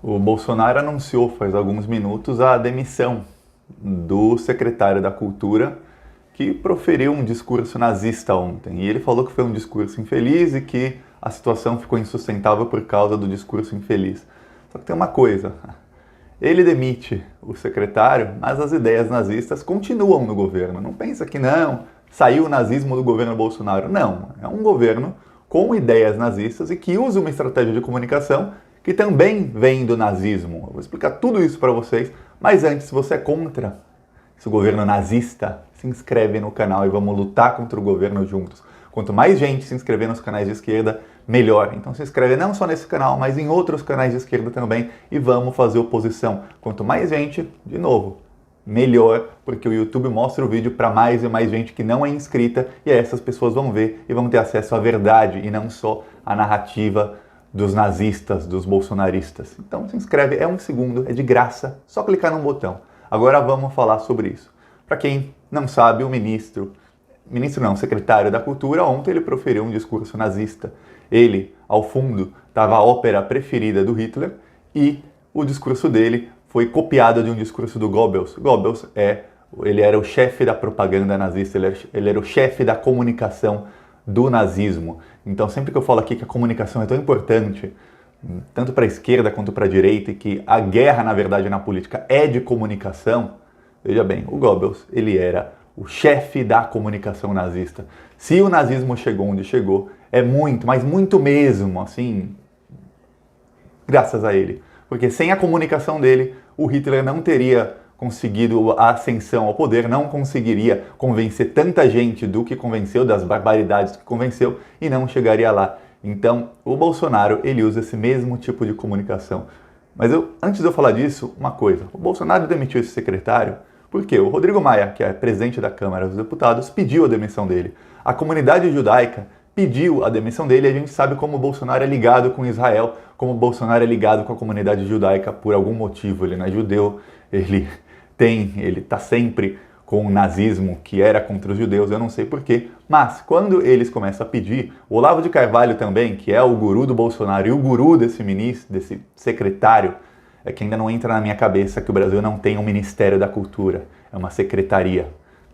O Bolsonaro anunciou faz alguns minutos a demissão do secretário da Cultura, que proferiu um discurso nazista ontem. E ele falou que foi um discurso infeliz e que a situação ficou insustentável por causa do discurso infeliz. Só que tem uma coisa, ele demite o secretário, mas as ideias nazistas continuam no governo. Não pensa que não, saiu o nazismo do governo Bolsonaro. Não, é um governo com ideias nazistas e que usa uma estratégia de comunicação que também vem do nazismo. Eu vou explicar tudo isso para vocês, mas antes, se você é contra esse governo nazista, se inscreve no canal e vamos lutar contra o governo juntos. Quanto mais gente se inscrever nos canais de esquerda, melhor. Então se inscreve não só nesse canal, mas em outros canais de esquerda também e vamos fazer oposição. Quanto mais gente, de novo, melhor, porque o YouTube mostra o vídeo para mais e mais gente que não é inscrita e aí essas pessoas vão ver e vão ter acesso à verdade e não só à narrativa dos nazistas, dos bolsonaristas. Então se inscreve, é 1 segundo, é de graça, só clicar num botão. Agora vamos falar sobre isso. Para quem não sabe, o secretário da Cultura, ontem ele proferiu um discurso nazista. Ele, ao fundo, estava a ópera preferida do Hitler e o discurso dele foi copiado de um discurso do Goebbels. Goebbels ele era o chefe da propaganda nazista, ele era o chefe da comunicação do nazismo. Então sempre que eu falo aqui que a comunicação é tão importante, tanto para a esquerda quanto para a direita, e que a guerra, na verdade, na política é de comunicação, veja bem, o Goebbels, ele era o chefe da comunicação nazista. Se o nazismo chegou onde chegou, é muito, mas muito mesmo, assim, graças a ele. Porque sem a comunicação dele, o Hitler não teria conseguido a ascensão ao poder, não conseguiria convencer tanta gente do que convenceu, das barbaridades que convenceu, e não chegaria lá. Então, o Bolsonaro, ele usa esse mesmo tipo de comunicação. Mas antes de eu falar disso, uma coisa. O Bolsonaro demitiu esse secretário porque o Rodrigo Maia, que é presidente da Câmara dos Deputados, pediu a demissão dele. A comunidade judaica pediu a demissão dele e a gente sabe como o Bolsonaro é ligado com Israel, como o Bolsonaro é ligado com a comunidade judaica por algum motivo. Ele não é judeu, ele está sempre com o nazismo, que era contra os judeus, eu não sei porquê, mas quando eles começam a pedir, o Olavo de Carvalho também, que é o guru do Bolsonaro e o guru desse ministro, desse secretário, é que ainda não entra na minha cabeça que o Brasil não tem um Ministério da Cultura, é uma secretaria.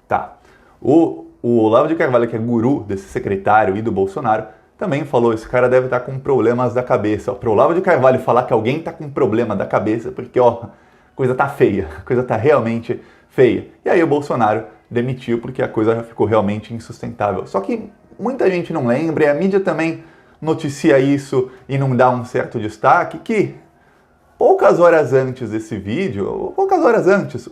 Tá. O Olavo de Carvalho, que é guru desse secretário e do Bolsonaro, também falou, esse cara deve estar com problemas da cabeça. Para o Olavo de Carvalho falar que alguém está com problema da cabeça, porque a coisa tá feia, a coisa tá realmente feia. E aí o Bolsonaro demitiu porque a coisa já ficou realmente insustentável. Só que muita gente não lembra e a mídia também noticia isso e não dá um certo destaque que poucas horas antes desse vídeo,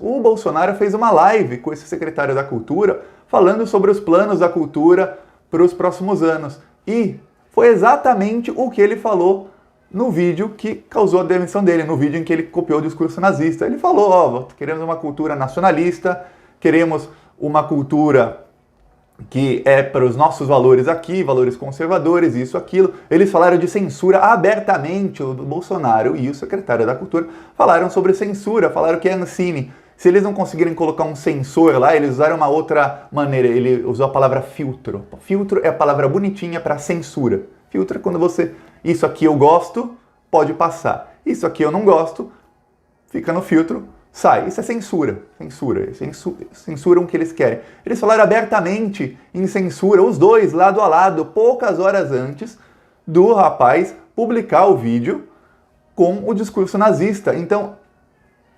o Bolsonaro fez uma live com esse secretário da Cultura falando sobre os planos da cultura para os próximos anos. E foi exatamente o que ele falou no vídeo que causou a demissão dele, no vídeo em que ele copiou o discurso nazista. Ele falou, queremos uma cultura nacionalista, queremos uma cultura que é para os nossos valores aqui, valores conservadores, isso, aquilo. Eles falaram de censura abertamente, o Bolsonaro e o secretário da Cultura falaram sobre censura, falaram que é Ancine. Se eles não conseguirem colocar um censor lá, eles usaram uma outra maneira, ele usou a palavra filtro. Filtro é a palavra bonitinha para censura. Filtro é quando você, isso aqui eu gosto, pode passar. Isso aqui eu não gosto, fica no filtro, sai. Isso é censura. Censuram o que eles querem. Eles falaram abertamente em censura, os dois, lado a lado, poucas horas antes do rapaz publicar o vídeo com o discurso nazista. Então,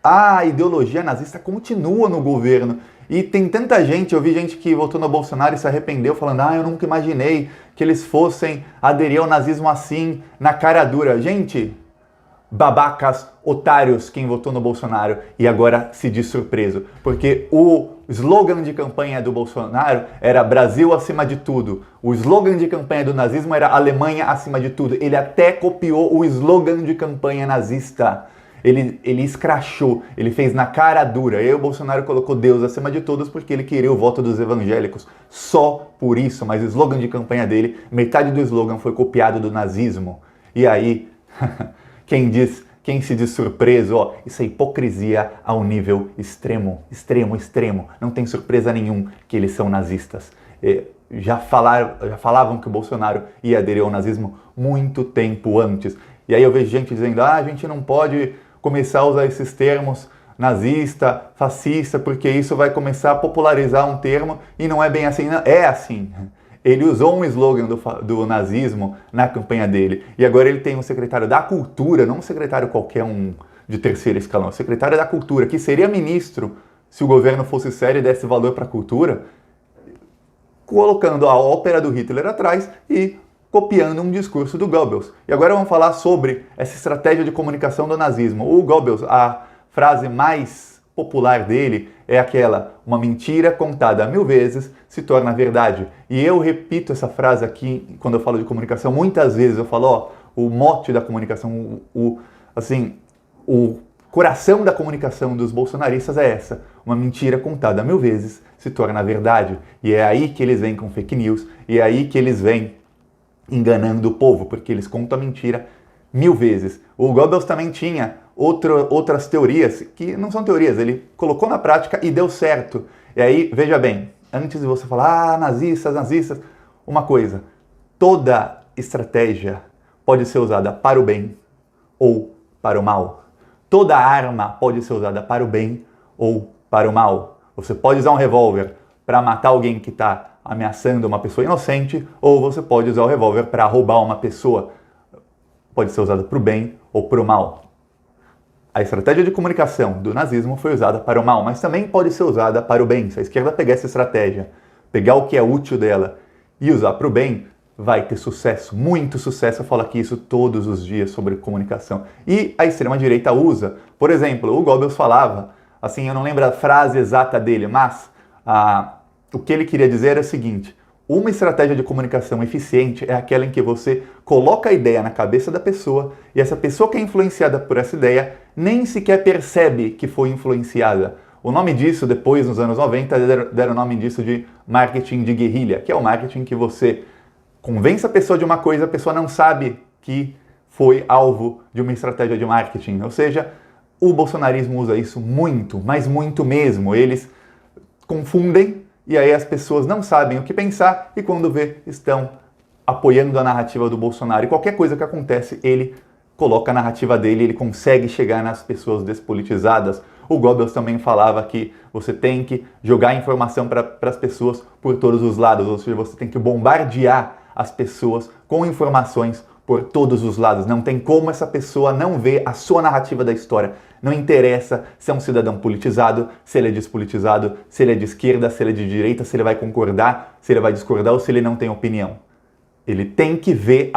a ideologia nazista continua no governo. E tem tanta gente, eu vi gente que votou no Bolsonaro e se arrependeu, falando, eu nunca imaginei que eles fossem aderir ao nazismo assim, na cara dura. Gente, babacas, otários, quem votou no Bolsonaro e agora se diz surpreso. Porque o slogan de campanha do Bolsonaro era Brasil acima de tudo. O slogan de campanha do nazismo era Alemanha acima de tudo. Ele até copiou o slogan de campanha nazista. Ele escrachou, ele fez na cara dura. E aí o Bolsonaro colocou Deus acima de todos porque ele queria o voto dos evangélicos. Só por isso, mas o slogan de campanha dele, metade do slogan foi copiado do nazismo. E aí, quem se diz surpreso, isso é hipocrisia a um nível extremo. Não tem surpresa nenhum que eles são nazistas. Já falavam que o Bolsonaro ia aderir ao nazismo muito tempo antes. E aí eu vejo gente dizendo, a gente não pode começar a usar esses termos nazista, fascista, porque isso vai começar a popularizar um termo e não é bem assim. Não, é assim. Ele usou um slogan do nazismo na campanha dele. E agora ele tem um secretário da cultura, não um secretário qualquer um de terceiro escalão, um secretário da cultura, que seria ministro se o governo fosse sério e desse valor para a cultura, colocando a ópera do Hitler atrás e copiando um discurso do Goebbels. E agora vamos falar sobre essa estratégia de comunicação do nazismo. O Goebbels, a frase mais popular dele é aquela: uma mentira contada 1000 vezes se torna verdade. E eu repito essa frase aqui quando eu falo de comunicação muitas vezes. Eu falo, o mote da comunicação, o coração da comunicação dos bolsonaristas é essa: uma mentira contada 1000 vezes se torna verdade. E é aí que eles vêm com fake news, e é aí que eles vêm enganando o povo, porque eles contam a mentira 1000 vezes. O Goebbels também tinha outras teorias, que não são teorias, ele colocou na prática e deu certo. E aí, veja bem, antes de você falar, nazistas, uma coisa: toda estratégia pode ser usada para o bem ou para o mal. Toda arma pode ser usada para o bem ou para o mal. Você pode usar um revólver para matar alguém que está ameaçando uma pessoa inocente, ou você pode usar o revólver para roubar uma pessoa. Pode ser usada para o bem ou para o mal. A estratégia de comunicação do nazismo foi usada para o mal, mas também pode ser usada para o bem. Se a esquerda pegar essa estratégia, pegar o que é útil dela e usar para o bem, vai ter sucesso, muito sucesso. Eu falo aqui isso todos os dias sobre comunicação. E a extrema-direita usa. Por exemplo, o Goebbels falava, assim, eu não lembro a frase exata dele, mas o que ele queria dizer era o seguinte: uma estratégia de comunicação eficiente é aquela em que você coloca a ideia na cabeça da pessoa e essa pessoa que é influenciada por essa ideia nem sequer percebe que foi influenciada. O nome disso, depois, nos anos 90, deram o nome disso de marketing de guerrilha, que é o marketing que você convence a pessoa de uma coisa, a pessoa não sabe que foi alvo de uma estratégia de marketing. Ou seja, o bolsonarismo usa isso muito, mas muito mesmo. Eles confundem e aí as pessoas não sabem o que pensar e quando vê, estão apoiando a narrativa do Bolsonaro. E qualquer coisa que acontece, ele coloca a narrativa dele, ele consegue chegar nas pessoas despolitizadas. O Goebbels também falava que você tem que jogar informação para as pessoas por todos os lados, ou seja, você tem que bombardear as pessoas com informações por todos os lados. Não tem como essa pessoa não ver a sua narrativa da história. Não interessa se é um cidadão politizado, se ele é despolitizado, se ele é de esquerda, se ele é de direita, se ele vai concordar, se ele vai discordar ou se ele não tem opinião. Ele tem que ver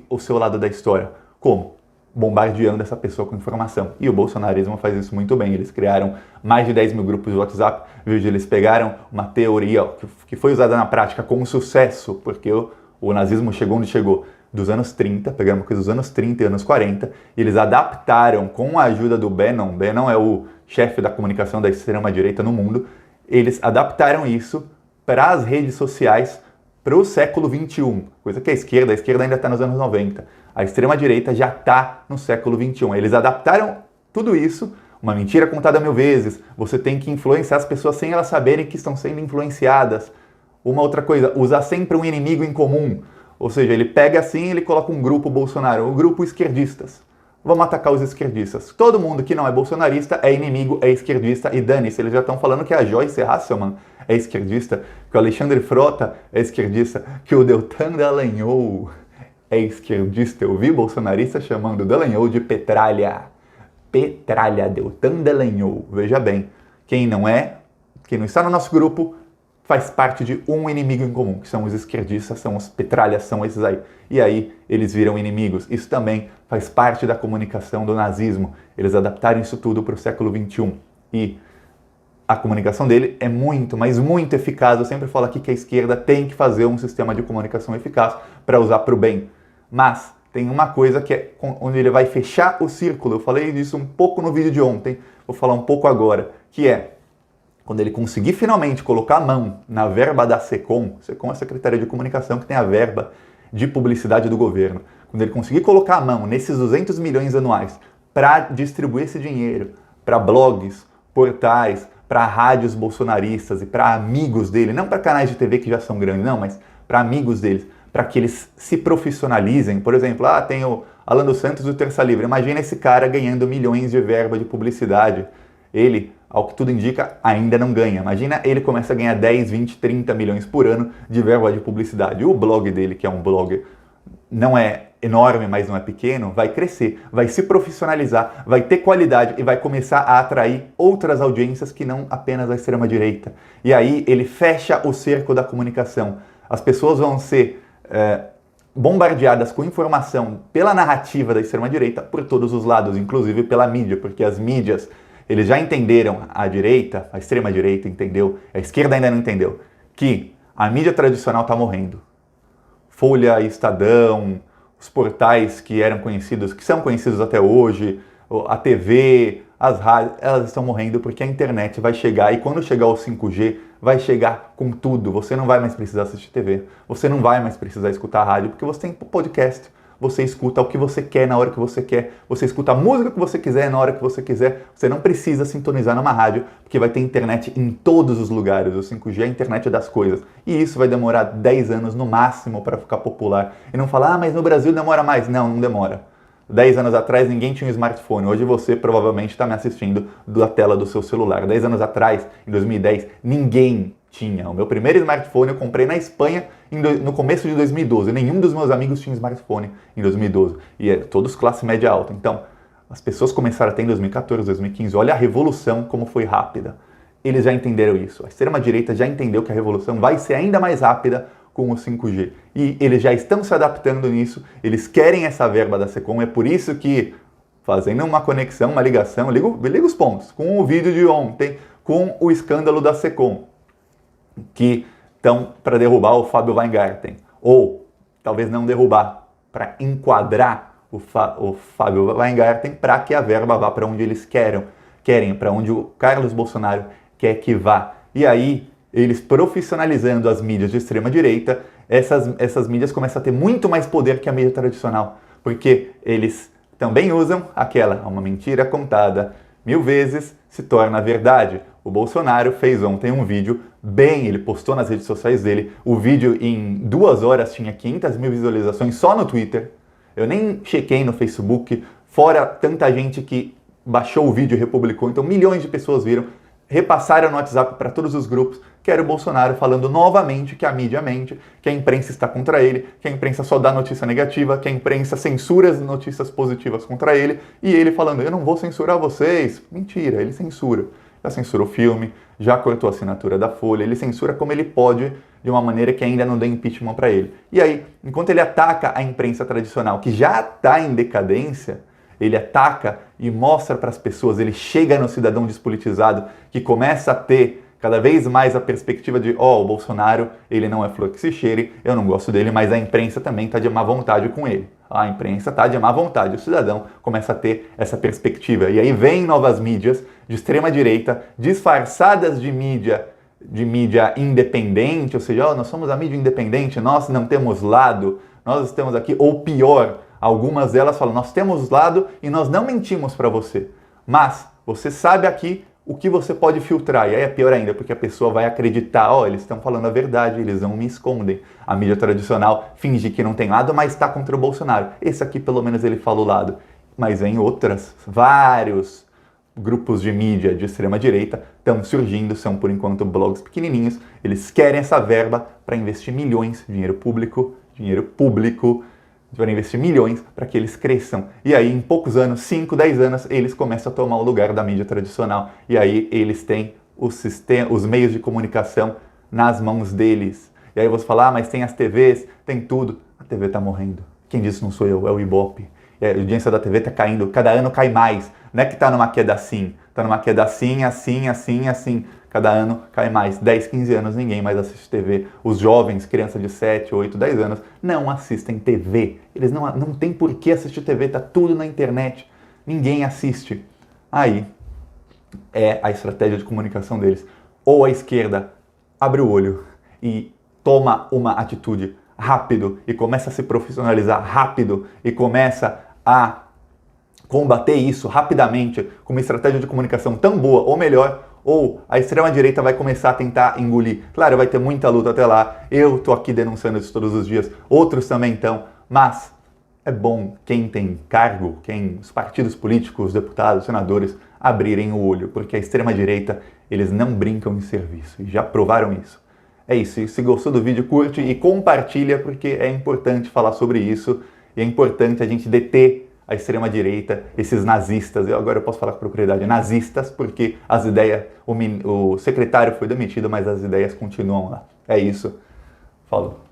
o seu lado da história. Como? Bombardeando essa pessoa com informação. E o bolsonarismo faz isso muito bem. Eles criaram mais de 10 mil grupos de WhatsApp, eles pegaram uma teoria que foi usada na prática com sucesso, porque o nazismo chegou onde chegou, dos anos 30, pegaram uma coisa dos anos 30 e anos 40, e eles adaptaram com a ajuda do Bannon. Bannon é o chefe da comunicação da extrema-direita no mundo. Eles adaptaram isso para as redes sociais para o século XXI, coisa que a esquerda ainda está nos anos 90. A extrema-direita já está no século XXI. Eles adaptaram tudo isso, uma mentira contada 1000 vezes, você tem que influenciar as pessoas sem elas saberem que estão sendo influenciadas. Uma outra coisa, usar sempre um inimigo em comum. Ou seja, ele pega assim, ele coloca um grupo Bolsonaro, um grupo esquerdistas. Vamos atacar os esquerdistas. Todo mundo que não é bolsonarista é inimigo, é esquerdista e dane-se. Eles já estão falando que a Joyce Hasselman é esquerdista, que o Alexandre Frota é esquerdista, que o Deltan Dallagnol é esquerdista. Eu vi bolsonarista chamando Dallagnol de petralha. Petralha, Deltan Dallagnol. Veja bem, quem não está no nosso grupo, faz parte de um inimigo em comum, que são os esquerdistas, são os petralhas, são esses aí. E aí eles viram inimigos. Isso também faz parte da comunicação do nazismo. Eles adaptaram isso tudo para o século XXI. E a comunicação dele é muito, mas muito eficaz. Eu sempre falo aqui que a esquerda tem que fazer um sistema de comunicação eficaz para usar para o bem. Mas tem uma coisa que é onde ele vai fechar o círculo. Eu falei disso um pouco no vídeo de ontem, vou falar um pouco agora, que é quando ele conseguir finalmente colocar a mão na verba da SECOM é a Secretaria de Comunicação que tem a verba de publicidade do governo, quando ele conseguir colocar a mão nesses 200 milhões anuais para distribuir esse dinheiro para blogs, portais, para rádios bolsonaristas e para amigos dele, não para canais de TV que já são grandes, não, mas para amigos deles, para que eles se profissionalizem. Por exemplo, tem Alan dos Santos do Terça Livre. Imagina esse cara ganhando milhões de verba de publicidade. Ele, ao que tudo indica, ainda não ganha. Imagina ele começa a ganhar 10, 20, 30 milhões por ano de verba de publicidade. O blog dele, que é um blog, não é enorme, mas não é pequeno, vai crescer, vai se profissionalizar, vai ter qualidade e vai começar a atrair outras audiências que não apenas a extrema-direita. E aí ele fecha o cerco da comunicação. As pessoas vão ser bombardeadas com informação pela narrativa da extrema-direita por todos os lados, inclusive pela mídia, porque as mídias, eles já entenderam, a direita, a extrema-direita entendeu, a esquerda ainda não entendeu, que a mídia tradicional está morrendo. Folha, Estadão, os portais que eram conhecidos, que são conhecidos até hoje, a TV, as rádios, elas estão morrendo porque a internet vai chegar e quando chegar o 5G, vai chegar com tudo. Você não vai mais precisar assistir TV, você não vai mais precisar escutar rádio, porque você tem podcast. Você escuta o que você quer na hora que você quer, você escuta a música que você quiser na hora que você quiser, você não precisa sintonizar numa rádio, porque vai ter internet em todos os lugares, o 5G é a internet das coisas, e isso vai demorar 10 anos no máximo para ficar popular, e não falar, mas no Brasil demora mais, não demora. 10 anos atrás ninguém tinha um smartphone, hoje você provavelmente está me assistindo da tela do seu celular. 10 anos atrás, em 2010, ninguém tinha. O meu primeiro smartphone eu comprei na Espanha no começo de 2012. Nenhum dos meus amigos tinha smartphone em 2012. E todos classe média alta. Então, as pessoas começaram a ter em 2014, 2015. Olha a revolução como foi rápida. Eles já entenderam isso. A extrema-direita já entendeu que a revolução vai ser ainda mais rápida com o 5G. E eles já estão se adaptando nisso. Eles querem essa verba da Secom. É por isso que, fazendo uma conexão, uma ligação, liga os pontos. Com o vídeo de ontem, com o escândalo da Secom, que estão para derrubar o Fábio Weingarten, ou talvez não derrubar, para enquadrar o Fábio Weingarten para que a verba vá para onde eles querem, para onde o Carlos Bolsonaro quer que vá. E aí, eles profissionalizando as mídias de extrema-direita, essas mídias começam a ter muito mais poder que a mídia tradicional, porque eles também usam uma mentira contada 1000 vezes se torna verdade. O Bolsonaro fez ontem um vídeo ele postou nas redes sociais dele, o vídeo em 2 horas tinha 500 mil visualizações só no Twitter, eu nem chequei no Facebook, fora tanta gente que baixou o vídeo e republicou, então milhões de pessoas viram, repassaram no WhatsApp para todos os grupos, que era o Bolsonaro falando novamente que a mídia mente, que a imprensa está contra ele, que a imprensa só dá notícia negativa, que a imprensa censura as notícias positivas contra ele, e ele falando, eu não vou censurar vocês. Mentira, ele censura. Já censurou o filme, já cortou a assinatura da Folha, ele censura como ele pode, de uma maneira que ainda não dê impeachment para ele. E aí, enquanto ele ataca a imprensa tradicional, que já está em decadência, ele ataca e mostra para as pessoas, ele chega no cidadão despolitizado, que começa a ter cada vez mais a perspectiva de, o Bolsonaro, ele não é flor que se cheire, eu não gosto dele, mas a imprensa também está de má vontade com ele. A imprensa está de má vontade, o cidadão começa a ter essa perspectiva. E aí vem novas mídias de extrema-direita, disfarçadas de mídia independente, ou seja, nós somos a mídia independente, nós não temos lado, nós estamos aqui, ou pior, algumas delas falam, nós temos lado e nós não mentimos para você, mas você sabe aqui o que você pode filtrar, e aí é pior ainda, porque a pessoa vai acreditar, eles estão falando a verdade, eles não me escondem. A mídia tradicional finge que não tem lado, mas está contra o Bolsonaro. Esse aqui, pelo menos, ele fala o lado. Mas vem outras, vários grupos de mídia de extrema-direita estão surgindo, são, por enquanto, blogs pequenininhos. Eles querem essa verba para investir milhões, dinheiro público, para investir milhões para que eles cresçam. E aí, em poucos anos, 5, 10 anos, eles começam a tomar o lugar da mídia tradicional. E aí, eles têm os meios de comunicação nas mãos deles. E aí você fala, mas tem as TVs, tem tudo. A TV está morrendo. Quem disse não sou eu, é o Ibope. A audiência da TV está caindo, cada ano cai mais. Não é que está numa queda assim, está numa queda assim, assim. Cada ano cai mais. 10, 15 anos ninguém mais assiste TV. Os jovens, crianças de 7, 8, 10 anos, não assistem TV. Eles não têm por que assistir TV, está tudo na internet. Ninguém assiste. Aí é a estratégia de comunicação deles. Ou a esquerda abre o olho e toma uma atitude rápido e começa a se profissionalizar rápido e começa a combater isso rapidamente com uma estratégia de comunicação tão boa ou melhor, ou a extrema-direita vai começar a tentar engolir. Claro, vai ter muita luta até lá, eu tô aqui denunciando isso todos os dias, outros também estão, mas é bom quem tem cargo, os partidos políticos, os deputados, os senadores, abrirem o olho, porque a extrema-direita, eles não brincam em serviço, e já provaram isso. É isso, e se gostou do vídeo, curte e compartilha, porque é importante falar sobre isso, e é importante a gente deter a extrema-direita, esses nazistas, agora eu posso falar com propriedade, nazistas, porque as ideias, o secretário foi demitido, mas as ideias continuam lá. É isso, falou.